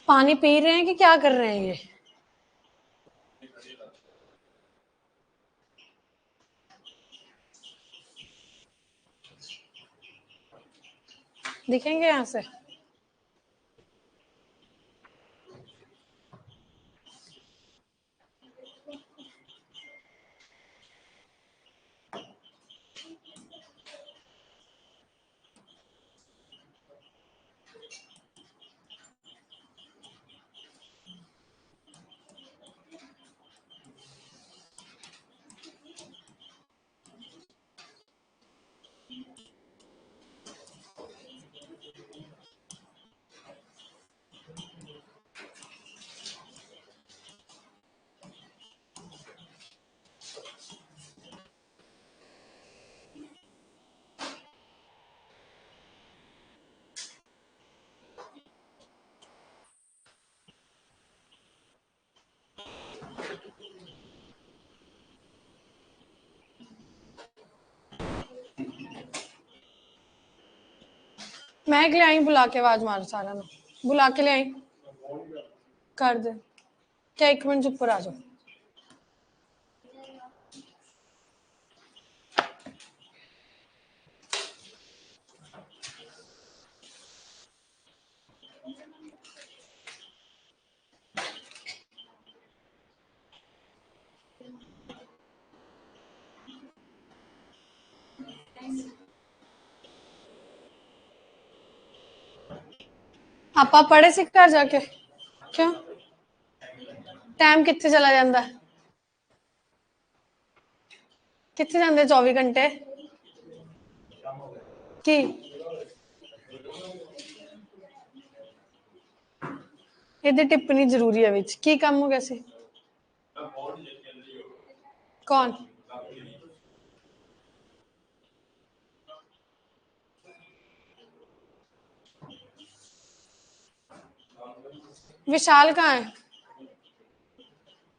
पानी पी रहे हैं कि क्या कर रहे हैं ये? दिखेंगे यहाँ से? मैं ले आई, बुला के आवाज मार सारा ना, बुला के ले आई कर दे। क्या 1 मिनट चुप पर आ जाओ। आपा पढ़े सिख कर जाके क्यों टाइम कितने चला जाता है? कितने जाते 24 घंटे की? ये टिप्पणी जरूरी है विच की काम हो गया सी? कौन? विशाल कहाँ है?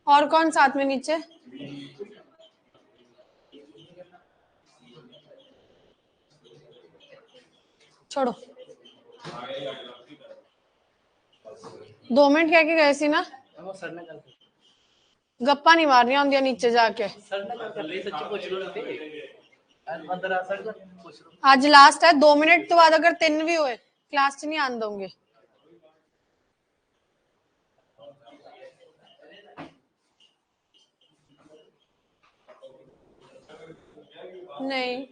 और कौन साथ में नीचे? छोड़ो, 2 मिनट कह के गए सी ना, गप्पा नहीं मारनी होंदियां नीचे जाके। आज लास्ट है, 2 मिनट तो बाद अगर 3 भी हुए क्लास च नहीं आन दोगे। नहीं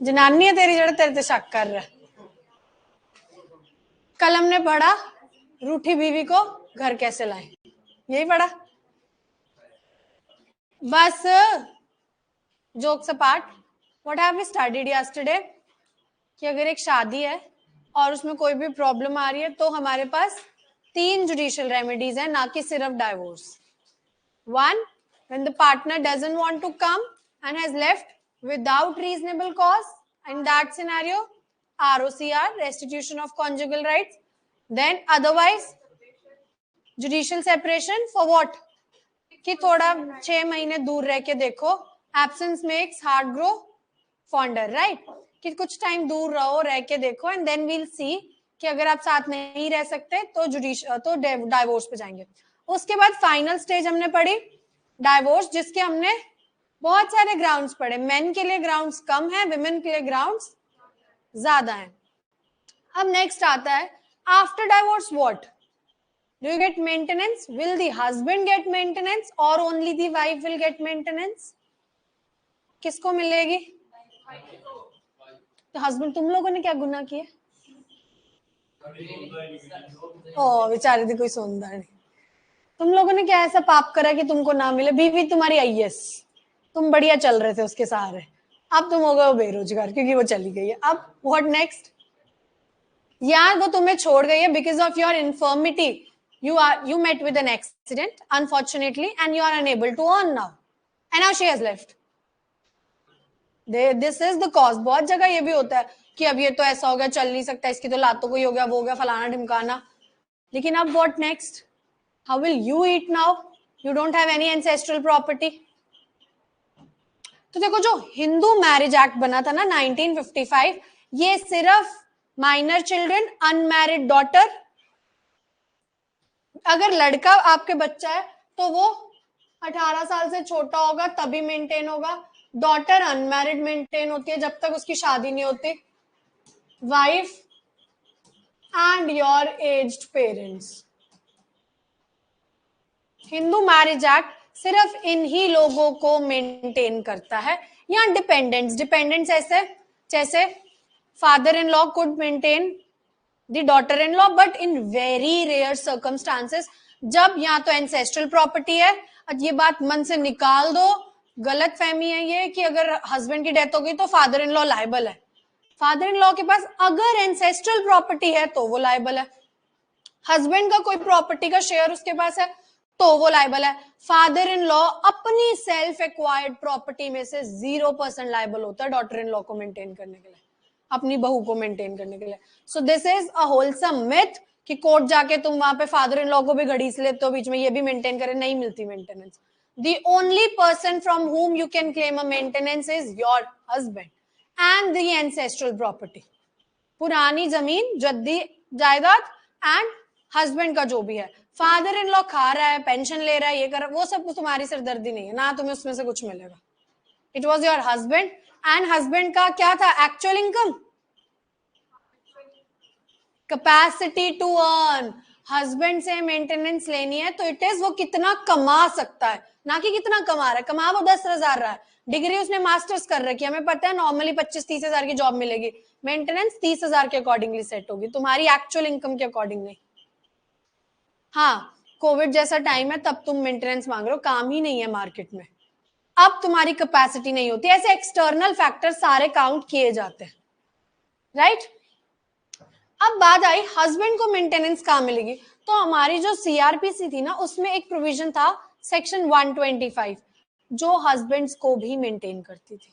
जनानी है तेरी जड़ा तेरे ते शक कर रहा है। कल हमने पढ़ा रूठी बीवी को घर कैसे लाए, यही पढ़ा। बस jokes apart, what have we studied yesterday कि अगर एक शादी है और उसमें कोई भी प्रॉब्लम आ रही है तो हमारे पास 3 जुडिशियल रेमेडीज है, ना कि सिर्फ divorce. 1, when the partner doesn't want to come and has left without reasonable cause, in that scenario ROCR, restitution of conjugal rights. Then otherwise judicial separation for what? कि थोड़ा 6 महीने दूर रह के देखो, absence makes heart grow fonder, right? कि कुछ time दूर रहो, रह के देखो, and then we'll see कि अगर आप साथ नहीं रह सकते तो डाइवोर्स पे जाएंगे। उसके बाद फाइनल स्टेज हमने पढ़ी डाइवोर्स, जिसके हमने बहुत सारे ग्राउंड्स पढ़े। मेन के लिए ग्राउंड्स कम है, विमेन के लिए ग्राउंड्स ज्यादा है। अब नेक्स्ट आता है after divorce what? Do you get maintenance? Will the husband get maintenance or only the wife will get maintenance? किसको मिलेगी? तो हस्बैंड, तुम लोगों ने क्या गुनाह किया? ओ बेचारे थी, कोई सुनता नहीं। तुम लोगों ने क्या ऐसा पाप करा कि तुमको ना मिले? बीवी तुम्हारी आईएएस, तुम बढ़िया चल रहे थे उसके सहारे, अब तुम हो गए बेरोजगार क्योंकि वो चली गई है। अब व्हाट नेक्स्ट? यार वो तुम्हें छोड़ गई है because of your infirmity. You met with an accident unfortunately and you are unable to earn now and now she has left. This is the cause. बहुत जगह ये भी होता है कि अब ये तो ऐसा हो गया, चल नहीं सकता, इसकी तो लातों को ही हो गया, वो हो गया, फलाना ढिमकाना। लेकिन अब what next? How will you eat now? You don't have any ancestral property. तो देखो जो हिंदू मैरिज एक्ट बना था ना 1955, ये सिर्फ माइनर चिल्ड्रन, अनमैरिड डॉटर, अगर लड़का आपके बच्चा है तो वो 18 साल से छोटा होगा तभी मेंटेन होगा। डॉटर अनमैरिड मेंटेन होती है जब तक उसकी शादी नहीं होती। Wife and your aged parents. Hindu marriage act सिर्फ इन्हीं लोगों को मेंटेन करता है। या डिपेंडेंट्स, डिपेंडेंट्स ऐसे जैसे father in law could maintain the daughter in law, but in very rare circumstances, जब या तो एंसेस्ट्रल प्रॉपर्टी है। ये बात मन से निकाल दो, गलत फहमी है ये कि अगर हस्बैंड की डेथ हो गई तो फादर इन लॉ लायबल है। फादर इन लॉ के पास अगर एंसेस्ट्रल प्रॉपर्टी है तो वो लायबल है। हस्बैंड का कोई प्रॉपर्टी का शेयर उसके पास है तो वो लायबल है। फादर इन लॉ अपनी सेल्फ एक्वायर्ड प्रॉपर्टी में से 0% लायबल होता है डॉटर इन लॉ को मेंटेन करने के लिए, अपनी बहू को मेंटेन करने के लिए। So this is a wholesome myth कि कोर्ट जाके तुम वहां पे फादर इन लॉ को भी घड़ीस लेते हो बीच में, ये भी मेंटेन करे, नहीं मिलती maintenance. The only person from whom you can claim a maintenance is your husband and the ancestral property. पुरानी जमीन, जद्दी जायदाद एंड हस्बैंड का जो भी है। फादर इन लॉ खा रहा है, पेंशन ले रहा है, ये कर रहा है, वो सब कुछ तुम्हारी सिरदर्दी नहीं है ना, तुम्हें उसमें से कुछ मिलेगा। It was your husband and husband का क्या था actual income, capacity to earn. Husband से मेंटेनेंस लेनी है तो इट इज वो कितना कमा सकता है, ना कि कितना कमा रहा है। कमा वो 10,000 रहा है, डिग्री उसने मास्टर्स कर रखी है, हमें पता है नॉर्मली 25-30 हजार की जॉब मिलेगी, मेंटेनेंस 30,000 के अकॉर्डिंगली सेट होगी, तुम्हारी एक्चुअल इनकम के अकॉर्डिंग नहीं। हाँ, कोविड जैसा टाइम है तब तुम मेंटेनेंस मांग रहे हो, काम ही नहीं है मार्केट में, अब तुम्हारी कैपेसिटी नहीं होती। ऐसे एक्सटर्नल फैक्टर सारे काउंट किए जाते हैं, राइट। अब बात आई हस्बैंड को मेंटेनेंस कहां मिलेगी, तो हमारी जो सीआरपीसी थी ना उसमें एक प्रोविजन था सेक्शन 125 जो हस्बैंड्स को भी मेंटेन करती थी।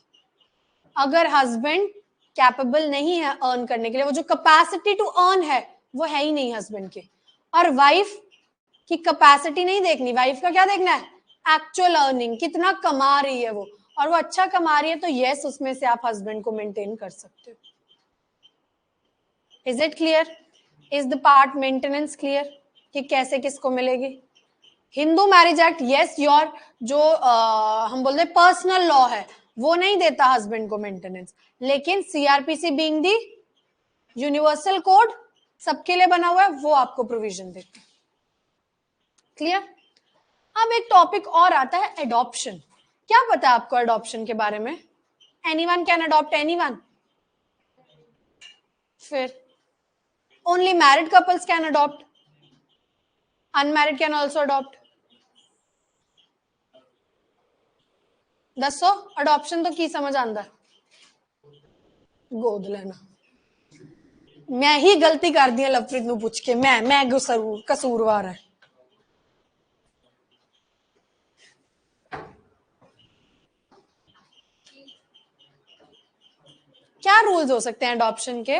अगर हस्बैंड कैपेबल नहीं है अर्न करने के लिए, वो जो कैपेसिटी टू अर्न है वो है ही नहीं हस्बैंड के, और वाइफ की कैपेसिटी नहीं देखनी, वाइफ का क्या देखना है, एक्चुअल अर्निंग, कितना कमा रही है वो, और वो अच्छा कमा रही है तो यस उसमें से आप हस्बैंड को मेंटेन कर सकते हो। Is it clear? Is the part maintenance clear कि कैसे किसको मिलेगी? Hindu marriage act yes your जो हम बोलते हैं पर्सनल लॉ है वो नहीं देता हस्बैंड को मेंटेनेंस, लेकिन सीआरपीसी बीइंग दी यूनिवर्सल कोड सबके लिए बना हुआ है वो आपको प्रोविजन देता है। क्लियर? अब एक टॉपिक और आता है एडॉप्शन। क्या पता है आपको एडॉप्शन के बारे में? Anyone can adopt anyone? फिर only married couples can adopt, unmarried can also adopt. दसो अडॉप्शन तो की समझ आंदा? गोद लेना। मैं ही गलती कर दी लवप्रीत नू पूछ के, मैं कसूरवार है। क्या रूल्स हो सकते हैं अडॉप्शन के?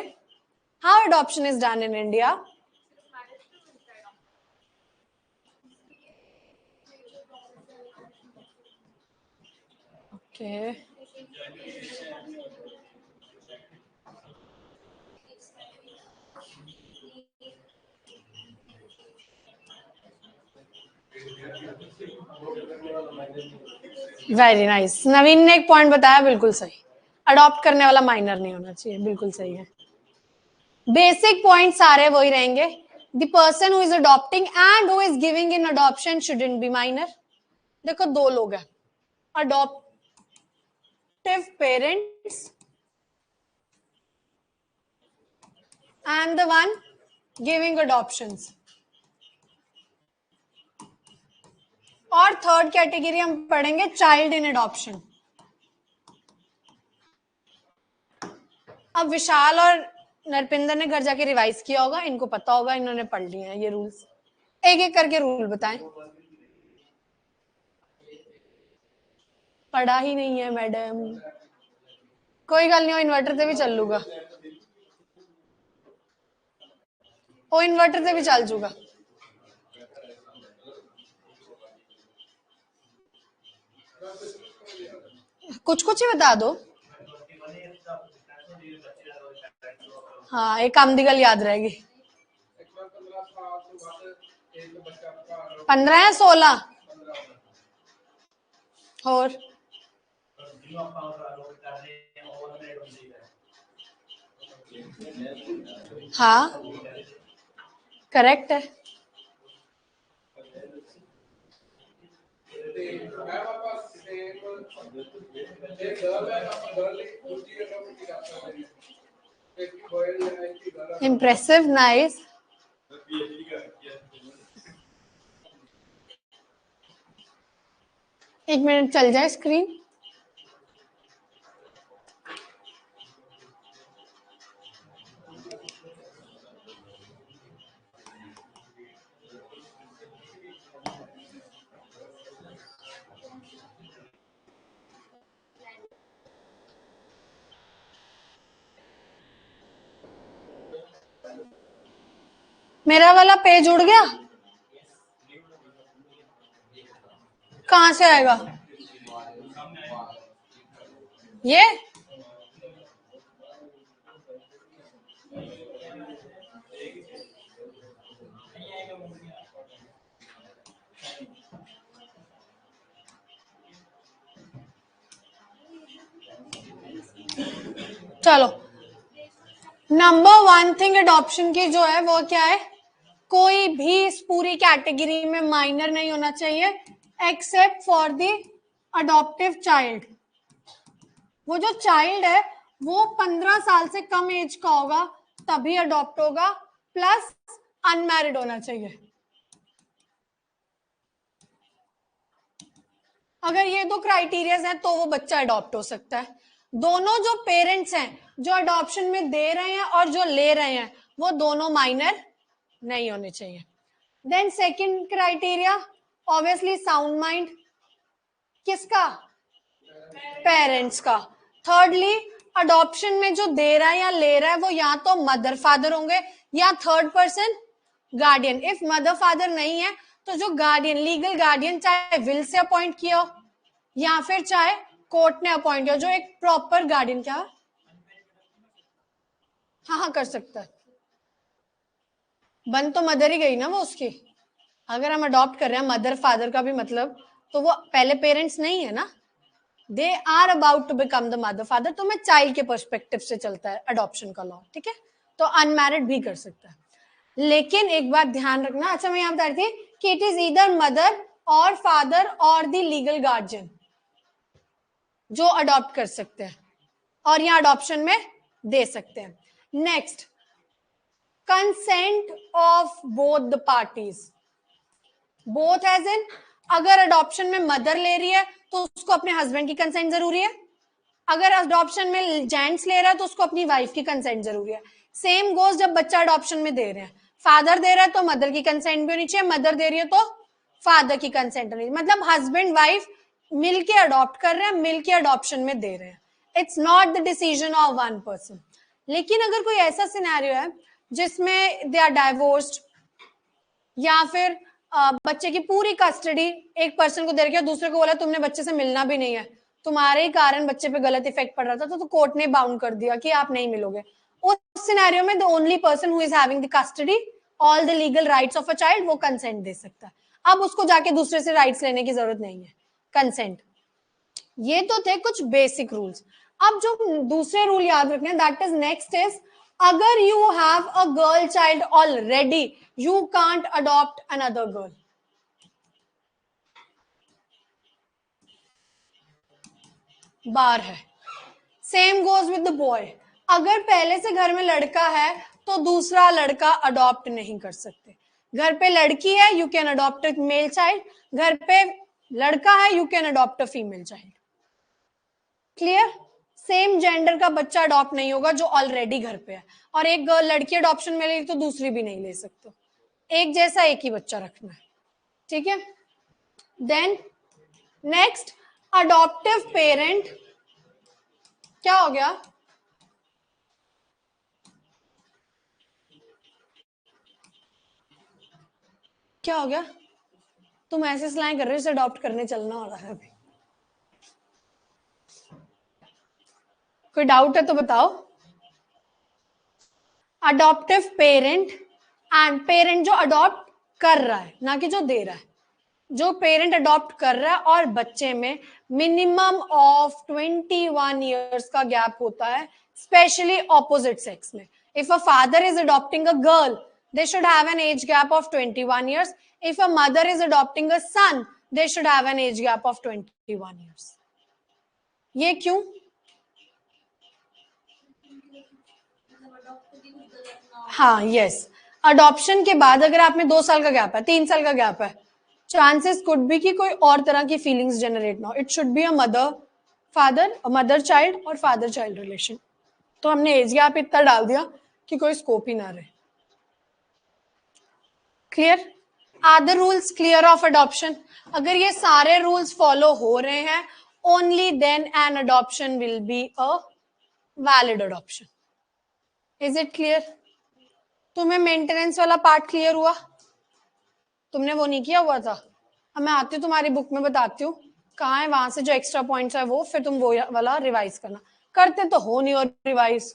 How adoption is done in India? Okay, very nice. Naveen ने एक पॉइंट बताया, बिल्कुल सही, अडॉप्ट करने वाला माइनर नहीं होना चाहिए, बिल्कुल सही है। बेसिक पॉइंट सारे वही रहेंगे। The person who is adopting and who is giving in adoption shouldn't be minor. देखो दो लोग हैं, adoptive parents and the one giving adoptions, और थर्ड कैटेगरी हम पढ़ेंगे चाइल्ड इन अडॉप्शन। अब विशाल और नरपिंदर ने घर जाके रिवाइज किया होगा, इनको पता होगा, इन्होंने पढ़ लिए हैं ये रूल्स। एक एक करके रूल बताएं। पढ़ा ही नहीं है मैडम, कोई गल नहीं, इन्वर्टर से भी चल लूगा, वो इन्वर्टर से भी चल जूगा। कुछ कुछ ही बता दो। हाँ, एक कामदिगल याद रहेगी। 15 या 16 और हाँ करेक्ट है। Impressive, nice. एक मिनट चल जाए स्क्रीन। मेरा वाला पेज उड़ गया, कहाँ से आएगा ये? चलो, नंबर 1 थिंग अडॉप्शन की जो है वो क्या है, कोई भी इस पूरी कैटेगरी में माइनर नहीं होना चाहिए except for the adoptive child. वो जो चाइल्ड है वो 15 साल से कम एज का होगा तभी अडॉप्ट होगा, प्लस अनमैरिड होना चाहिए। अगर ये दो क्राइटेरियाज हैं तो वो बच्चा अडॉप्ट हो सकता है। दोनों जो पेरेंट्स हैं जो अडॉप्शन में दे रहे हैं और जो ले रहे हैं वो दोनों माइनर नहीं होने चाहिए। Then second criteria obviously sound mind, किसका? पेरेंट्स का। थर्डली अडॉप्शन में जो दे रहा है या ले रहा है वो या तो मदर फादर होंगे या third person guardian. If mother father नहीं है तो जो गार्डियन, लीगल गार्डियन, चाहे विल से अपॉइंट किया हो या फिर चाहे कोर्ट ने अपॉइंट किया, जो एक प्रॉपर गार्डियन। क्या? हाँ कर सकता है। बन तो मदर ही गई ना वो उसकी। अगर हम अडॉप्ट कर रहे हैं मदर फादर का भी मतलब, तो वो पहले पेरेंट्स नहीं है ना, they are about to become the mother father. तो मैं चाइल्ड के पर्सपेक्टिव से चलता है अडॉप्शन का लॉ, ठीक है। तो अनमैरिड भी कर सकता है, लेकिन एक बात ध्यान रखना। अच्छा, मैं यहाँ बता रही थी कि इट इज ईदर मदर और फादर और द लीगल गार्जियन जो अडॉप्ट कर सकते हैं और यहाँ अडॉप्शन में दे सकते हैं। Next, consent of both the parties. Both age in, अगर अडॉप्शन में मदर ले रही है तो उसको अपने हस्बैंड की कंसेंट जरूरी है। अगर अडॉप्शन में जेंट्स ले रहा है तो उसको अपनी वाइफ की कंसेंट जरूरी है। सेम गोज जब बच्चा अडॉप्शन में दे रहे हैं, फादर दे रहा है तो मदर की कंसेंट भी होनी चाहिए, मदर दे रही है तो फादर की कंसेंट होनी चाहिए। मतलब हस्बैंड वाइफ मिलके अडॉप्ट कर रहे हैं, मिलके अडॉप्शन में दे रहे हैं। It's not the decision of one person. लेकिन अगर कोई ऐसा सिनेरियो है जिसमें दे आर डाइवोर्स्ड या फिर बच्चे की पूरी कस्टडी एक पर्सन को दे रखी है, दूसरे को बोला तुमने बच्चे से मिलना भी नहीं है, तुम्हारे ही कारण बच्चे पे गलत इफेक्ट पड़ रहा था, तो कोर्ट ने बाउंड कर दिया कि आप नहीं मिलोगे। उस सिनेरियो में the only person who is having the custody, all the legal rights of a child, वो कंसेंट दे सकता है। अब उसको जाके दूसरे से राइट्स लेने की जरूरत नहीं है, कंसेंट। ये तो थे कुछ बेसिक रूल्स। अब जो दूसरे रूल याद रखने, दैट इज नेक्स्ट इज, अगर you have a girl child already you can't adopt another girl. बार है। Same goes with the boy, अगर पहले से घर में लड़का है तो दूसरा लड़का अडॉप्ट नहीं कर सकते। घर पे लड़की है you can adopt a male child, घर पे लड़का है you can adopt a female child. Clear? Same gender का बच्चा अडॉप्ट नहीं होगा जो ऑलरेडी घर पे है, और एक गर्ल लड़की अडॉप्शन में ले तो दूसरी भी नहीं ले सकते, एक जैसा एक ही बच्चा रखना है, ठीक है। Then next, adoptive parent. क्या हो गया? क्या हो गया? तुम ऐसे स्लैंग कर रहे हो जैसे अडॉप्ट करने चलना हो रहा है अभी। कोई डाउट है तो बताओ। अडॉप्टिव पेरेंट एंड पेरेंट जो अडॉप्ट कर रहा है, ना कि जो दे रहा है, जो पेरेंट अडॉप्ट कर रहा है और बच्चे में मिनिमम ऑफ 21 ईयर्स का गैप होता है, स्पेशली ऑपोजिट सेक्स में. If a father is adopting a girl, they should have an age gap of 21 years. If a mother is adopting a son, they should have an age gap of 21 years. ये क्यों? हाँ, yes. Adoption के बाद अगर आप में 2 साल का गैप है, 3 साल का गैप है, चांसेस कुड बी कि कोई और तरह की फीलिंग्स जनरेट ना हो. It should be a mother father, mother child और फादर चाइल्ड रिलेशन. तो हमने एज गैप इतना डाल दिया कि कोई स्कोप ही ना रहे. Clear? Are the rules clear of adoption? अगर ये सारे रूल्स फॉलो हो रहे हैं, only then an adoption will be a valid adoption. Is it clear? तुम्हें मेंटेनेंस वाला पार्ट क्लियर हुआ? तुमने वो नहीं किया हुआ था? अब मैं आती हूँ तुम्हारी बुक में बताती हूँ कहाँ है, वहां से जो एक्स्ट्रा पॉइंट्स है वो, फिर तुम वो वाला रिवाइज करना. करते तो हो नहीं और रिवाइज.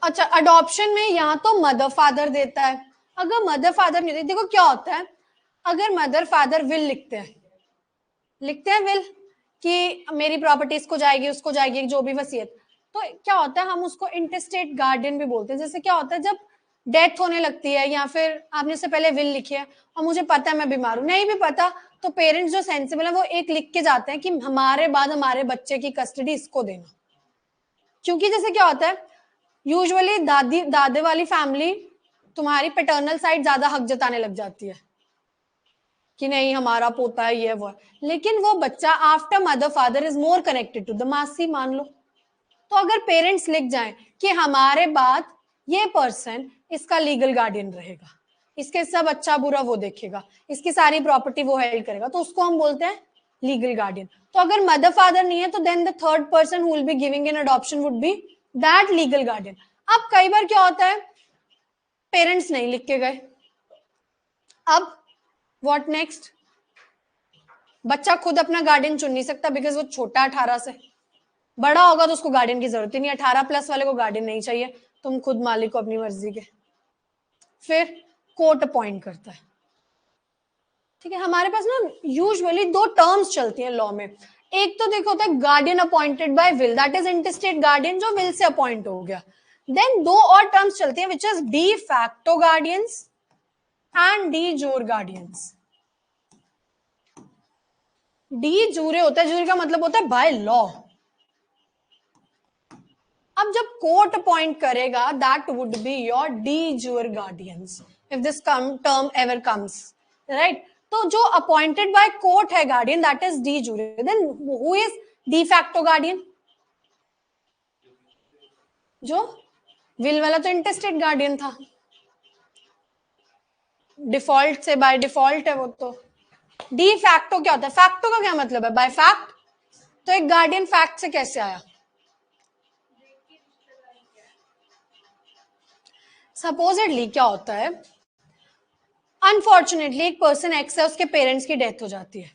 अच्छा, अडॉप्शन में यहाँ तो मदर फादर देता है. अगर मदर फादर नहीं देते, देखो क्या होता है, अगर मदर फादर विल लिखते हैं विल कि मेरी प्रॉपर्टी इसको जाएगी, उसको जाएगी, जो भी वसीयत, तो क्या होता है, हम उसको इंटरस्टेट गार्डियन भी बोलते हैं. जैसे क्या होता है, जब डेथ होने लगती है या फिर आपने से पहले विल लिखी है और मुझे पता है मैं बीमार हूं, नहीं भी पता, तो पेरेंट्स जो सेंसिबल है वो एक लिख के जाते हैं कि हमारे बाद हमारे बच्चे की कस्टडी इसको देना. क्योंकि जैसे क्या होता है, यूजुअली दादे वाली फैमिली तुम्हारी पैटर्नल साइड ज्यादा हक जताने लग जाती है कि नहीं हमारा पोता है, ये वो है. लेकिन वो बच्चा after mother father is more connected to the masi, मान लो. तो अगर पेरेंट्स लिख जाएं कि हमारे बाद ये पर्सन इसका लीगल गार्डियन रहेगा, इसके सब अच्छा बुरा वो देखेगा, इसकी सारी प्रॉपर्टी वो हेल्ड करेगा, तो उसको हम बोलते हैं लीगल गार्डियन. तो अगर मदर फादर नहीं है तो then the third person who will be giving in adoption would be that legal guardian. अब कई बार क्या होता है, पेरेंट्स नहीं लिख के गए, अब व्हाट नेक्स्ट? बच्चा खुद अपना गार्डियन चुन नहीं सकता बिकॉज वो छोटा 18 से. बड़ा होगा तो उसको गार्डियन की जरूरत ही नहीं, 18 प्लस वाले को गार्डियन नहीं चाहिए, तुम खुद मालिक हो अपनी मर्जी के. फिर कोर्ट अपॉइंट करता है. ठीक है, हमारे पास ना यूजुअली 2 टर्म्स चलती हैं लॉ में. एक तो देखो होता है guardian appointed by will, that is interstate guardian जो विल से अपॉइंट हो गया. देन 2 और टर्म्स चलती हैं which is de facto guardians and D जोर गार्डियंस. डी जूरे होता है, जूरे का मतलब होता है बाय लॉ. अब जब कोर्ट अपॉइंट करेगा, that would be your de jure guardians if this term ever comes, right. तो जो अपॉइंटेड बाय कोर्ट है guardian, that is de jure. Then who is de facto guardian? जो will वाला तो intestate guardian था, default से by default है वो. तो डी फैक्टो क्या होता है? फैक्टो का क्या मतलब है? Bye fact. तो एक गार्डियन फैक्ट से कैसे आया? सपोजिटली क्या होता है, अनफॉर्चुनेटली एक पर्सन एक्स है, उसके पेरेंट्स की डेथ हो जाती है,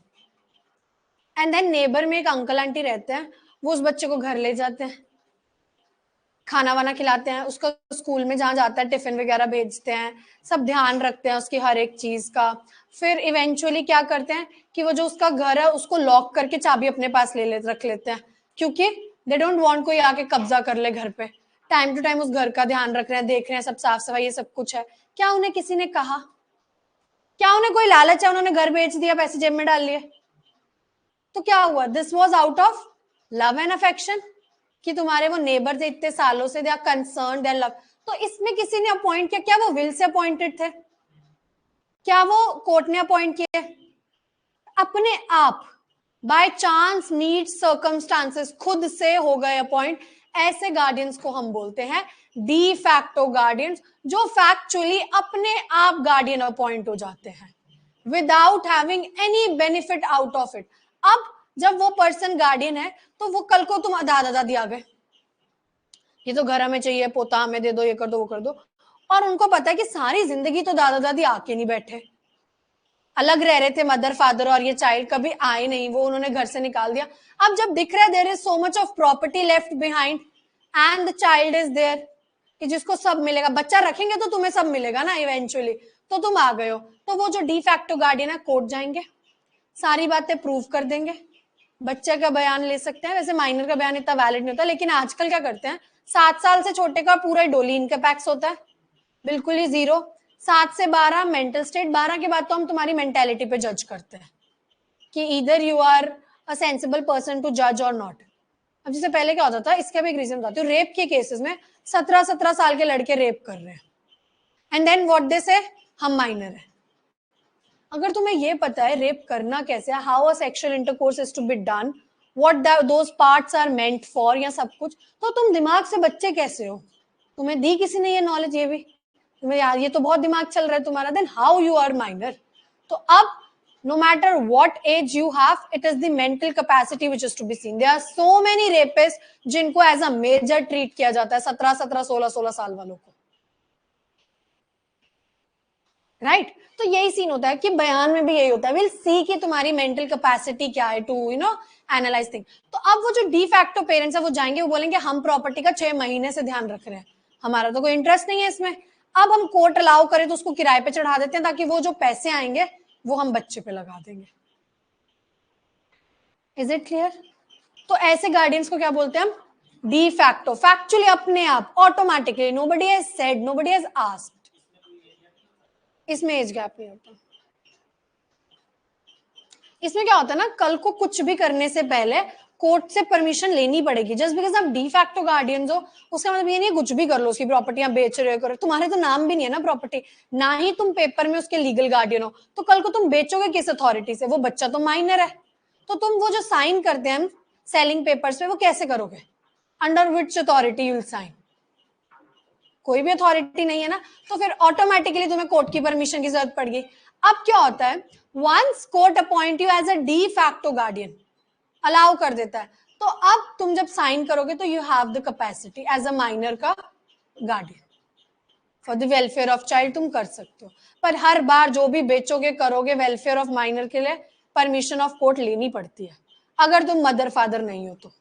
एंड देन नेबर में एक अंकल आंटी रहते हैं, वो उस बच्चे को घर ले जाते हैं, खाना वाना खिलाते हैं, उसका स्कूल में जहाँ जाता है टिफिन वगैरह भेजते हैं, सब ध्यान रखते हैं उसकी हर एक चीज का. फिर इवेंचुअली क्या करते हैं कि वो जो उसका घर है उसको लॉक करके चाबी अपने पास रख लेते हैं, क्योंकि दे डोंट वांट कोई आके कब्जा कर ले घर पे. टाइम टू टाइम उस घर का ध्यान रख रहे हैं, देख रहे हैं, सब साफ सफाई, ये सब कुछ है. क्या उन्हें किसी ने कहा? क्या उन्हें कोई लालच है, उन्होंने घर बेच दिया, पैसे जेब में डाल लिए? तो क्या हुआ? This was out of love and affection, कि तुम्हारे वो नेबर थे इतने सालों से, they are concern, they are love. तो इसमें किसी ने अपॉइंट किया? क्या वो विल से अपॉइंटेड थे? क्या वो कोर्ट ने अपॉइंट किए? अपने आप बाय चांस नीड सर्कमस्टांसेस खुद से हो गए अपॉइंट. ऐसे गार्डियंस को हम बोलते हैं डी फैक्टो गार्डियंस, जो फैक्चुअली अपने आप गार्डियन अपॉइंट हो जाते हैं without having any benefit out of it. अब जब वो पर्सन गार्डियन है तो वो कल को तुम दादा दादी आ गए, ये तो घर हमें चाहिए, पोता हमें दे दो, ये कर दो, वो कर दो, और उनको पता है कि सारी जिंदगी तो दादा दादी आके नहीं बैठे, अलग रह रहे थे मदर फादर और ये चाइल्ड, कभी आए नहीं, वो उन्होंने घर से निकाल दिया। अब जब दिख रहा है there is so much of property left behind and the child is there, कि जिसको सब मिलेगा, बच्चा रखेंगे तो तुम्हें सब मिलेगा ना इवेंचुअली, तो तुम आ गए हो, तो वो जो डी फैक्टो गार्डियन है कोर्ट जाएंगे, सारी बातें प्रूव कर देंगे, बच्चे का बयान ले सकते हैं। वैसे माइनर का बयान इतना वैलिड नहीं होता, लेकिन आजकल क्या करते हैं, 7 साल से छोटे का पूरा डोली इनका पैक्स होता है, बिल्कुल ही जीरो। 7 से 12 मेंटल स्टेट, 12 के बाद तो हम तुम्हारी मेंटेलिटी पे जज करते हैं कि इधर you are a sensible person to जज और नॉट। अब जैसे पहले क्या होता था, इसका भी एक रीजन बताती हूँ। रेप के केसेस में 17-17 साल के लड़के रेप कर रहे हैं, एंड देन व्हाट दे से, हम माइनर है। अगर तुम्हें ये पता है रेप करना कैसे है, how a sexual intercourse is to be done, what those parts are meant for, या सब कुछ, तो तुम दिमाग से बच्चे कैसे हो? तुम्हें दी किसी ने ये नॉलेज? ये भी तुम्हें यार ये तो बहुत दिमाग चल रहा है तुम्हारा, then how you are minor? तो अब no matter what age you have, it is the mental capacity which is to be seen. There are so many rapists जिनको as a major treat किया जाता है 17-17, 16-16 साल वालों को, राइट? तो यही सीन होता है कि बयान में भी यही होता है, विल सी कि तुम्हारी मेंटल कैपेसिटी क्या है टू एनालाइज थिंग। तो अब वो जो डी फैक्टो पेरेंट्स है वो जाएंगे, वो बोलेंगे हम प्रॉपर्टी का 6 महीने से ध्यान रख रहे हैं, हमारा तो कोई इंटरेस्ट नहीं है इसमें, अब हम कोर्ट अलाउ करें तो उसको किराए पे चढ़ा देते हैं, ताकि वो जो पैसे आएंगे वो हम बच्चे पे लगा देंगे। Is it clear? तो ऐसे गार्डियंस को क्या बोलते हैं हम? डी फैक्टो, फैक्चुअली अपने आप, automatically, nobody has said, nobody has asked. इसमें एज गैप नहीं होता। इसमें क्या होता है ना, कल को कुछ भी करने से पहले कोर्ट से परमिशन लेनी पड़ेगी। जस्ट बिकॉज आप डी फैक्टो गार्डियन हो, उसका मतलब ये नहीं कुछ भी कर लो, उसकी प्रॉपर्टियां बेच रहे हो, करो, तुम्हारे तो नाम भी नहीं है ना प्रॉपर्टी, ना ही तुम पेपर में उसके लीगल गार्डियन हो, तो कल को तुम बेचोगे किस अथॉरिटी से? वो बच्चा तो माइनर है, तो तुम वो जो साइन करते हैं हम सेलिंग पेपर्स पे, वो कैसे करोगे? Under which authority you will sign? कोई भी अथॉरिटी नहीं है ना, तो फिर ऑटोमेटिकली तुम्हें कोर्ट की परमिशन की जरूरत पड़ गई। अब क्या होता है, once court appoint you as a de facto guardian, allow कर देता है, तो अब तुम जब साइन करोगे तो you have the capacity as a minor का guardian for the welfare of child, तुम कर सकते हो। पर हर बार जो भी बेचोगे करोगे वेलफेयर ऑफ माइनर के लिए परमिशन ऑफ कोर्ट लेनी पड़ती है, अगर तुम मदर फादर नहीं हो तो,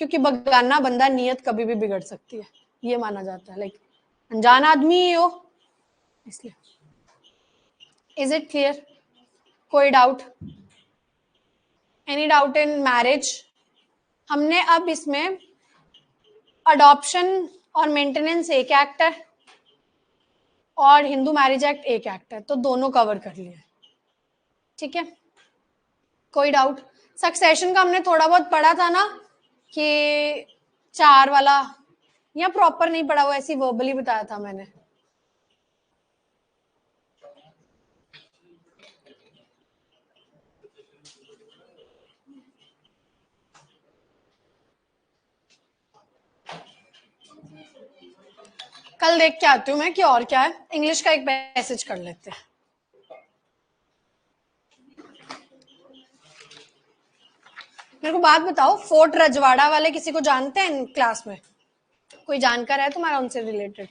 क्योंकि बगाना बंदा नियत कभी भी बिगड़ सकती है, ये माना जाता है, लाइक अनजान आदमी ही हो इसलिए। Is it clear? कोई doubt? Any doubt in marriage? हमने अब इसमें अडॉप्शन और मेंटेनेंस एक एक्ट है और हिंदू मैरिज एक्ट एक एक्ट है, तो दोनों कवर कर लिए, ठीक है? कोई डाउट? सक्सेशन का हमने थोड़ा बहुत पढ़ा था ना, कि 4 वाला, या प्रॉपर नहीं पढ़ा, वो ऐसी वर्बली बताया था मैंने। कल देख के आती हूँ मैं कि और क्या है। इंग्लिश का एक पैसेज कर लेते हैं। मेरे को बात बताओ, फोर्ट रजवाड़ा वाले किसी को जानते हैं क्लास में? कोई जानकार है तुम्हारा उनसे रिलेटेड?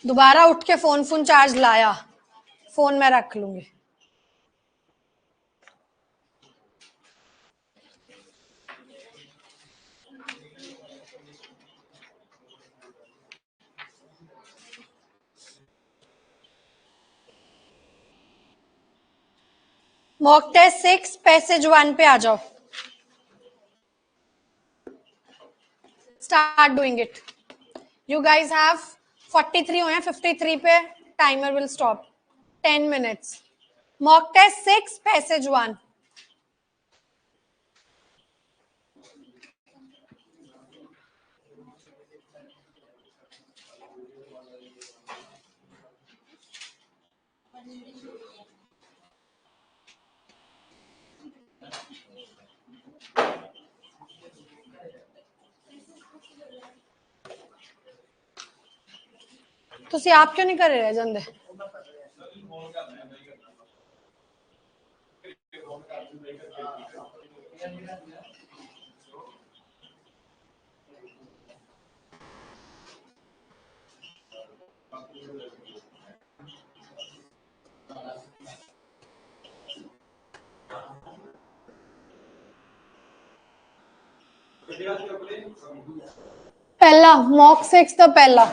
दोबारा उठ के फोन चार्ज लाया, फोन में रख लूंगी। मॉक टेस्ट 6 पैसेज 1 पे आ जाओ, start doing it. You guys have 43 हो, 53 पे timer will stop, 10 minutes. Mock test 6 passage 1। ਤੁਸੀਂ ਆਪ ਕਿਉਂ ਨਹੀਂ ਘਰੇ ਰਹਿ ਜਾਂਦੇ? पहला मॉक 6 ਦਾ पहला